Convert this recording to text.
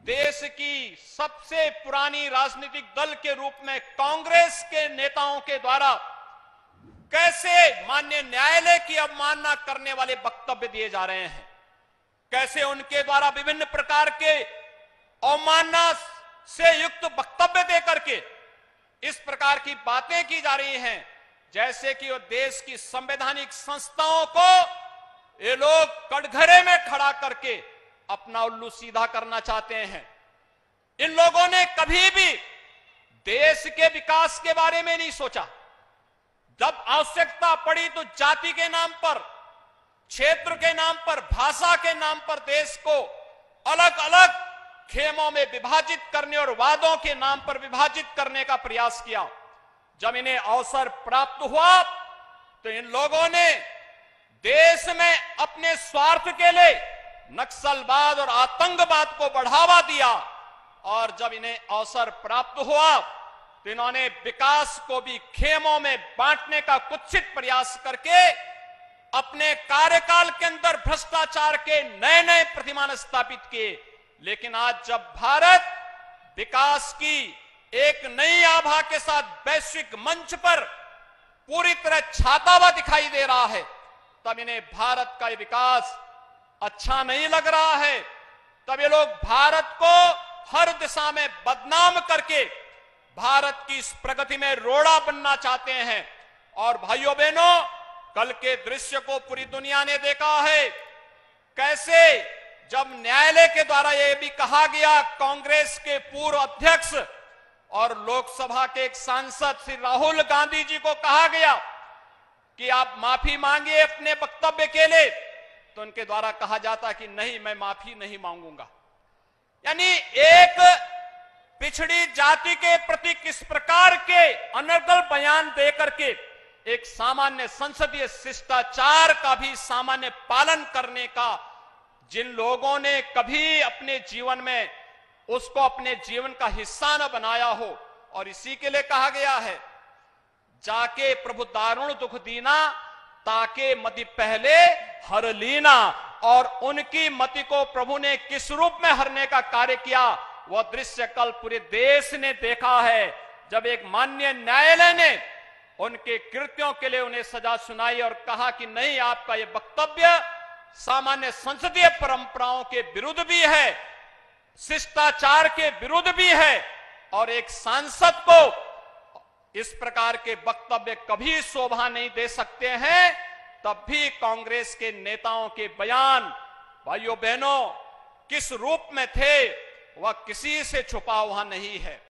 देश की सबसे पुरानी राजनीतिक दल के रूप में कांग्रेस के नेताओं के द्वारा कैसे माननीय न्यायालय की अवमानना करने वाले वक्तव्य दिए जा रहे हैं, कैसे उनके द्वारा विभिन्न प्रकार के अवमानना से युक्त वक्तव्य देकर के इस प्रकार की बातें की जा रही हैं, जैसे कि वो देश की संवैधानिक संस्थाओं को ये लोग कटघरे में खड़ा करके अपना उल्लू सीधा करना चाहते हैं। इन लोगों ने कभी भी देश के विकास के बारे में नहीं सोचा। जब आवश्यकता पड़ी तो जाति के नाम पर, क्षेत्र के नाम पर, भाषा के नाम पर देश को अलग अलग खेमों में विभाजित करने और वादों के नाम पर विभाजित करने का प्रयास किया। जब इन्हें अवसर प्राप्त हुआ तो इन लोगों ने देश में अपने स्वार्थ के लिए नक्सलवाद और आतंकवाद को बढ़ावा दिया, और जब इन्हें अवसर प्राप्त हुआ तो इन्होंने विकास को भी खेमों में बांटने का कुत्सित प्रयास करके अपने कार्यकाल के अंदर भ्रष्टाचार के नए नए प्रतिमान स्थापित किए। लेकिन आज जब भारत विकास की एक नई आभा के साथ वैश्विक मंच पर पूरी तरह छाता हुआ दिखाई दे रहा है, तब इन्हें भारत का विकास अच्छा नहीं लग रहा है। तब ये लोग भारत को हर दिशा में बदनाम करके भारत की इस प्रगति में रोड़ा बनना चाहते हैं। और भाइयों बहनों, कल के दृश्य को पूरी दुनिया ने देखा है, कैसे जब न्यायालय के द्वारा यह भी कहा गया, कांग्रेस के पूर्व अध्यक्ष और लोकसभा के एक सांसद श्री राहुल गांधी जी को कहा गया कि आप माफी मांगिए अपने वक्तव्य के लिए, तो उनके द्वारा कहा जाता कि नहीं, मैं माफी नहीं मांगूंगा। यानी एक पिछड़ी जाति के प्रति किस प्रकार के अनर्गल बयान देकर के एक सामान्य संसदीय शिष्टाचार का भी सामान्य पालन करने का जिन लोगों ने कभी अपने जीवन में उसको अपने जीवन का हिस्सा न बनाया हो, और इसी के लिए कहा गया है, जाके प्रभु दारुण दुख दीना, ताके मति पहले हर लीना। और उनकी मति को प्रभु ने किस रूप में हरने का कार्य किया, वह दृश्य कल पूरे देश ने देखा है, जब एक माननीय न्यायालय ने उनके कृत्यों के लिए उन्हें सजा सुनाई और कहा कि नहीं, आपका यह वक्तव्य सामान्य संसदीय परंपराओं के विरुद्ध भी है, शिष्टाचार के विरुद्ध भी है, और एक सांसद को इस प्रकार के वक्तव्य कभी शोभा नहीं दे सकते हैं। तब भी कांग्रेस के नेताओं के बयान, भाइयों बहनों, किस रूप में थे वह किसी से छुपा हुआ नहीं है।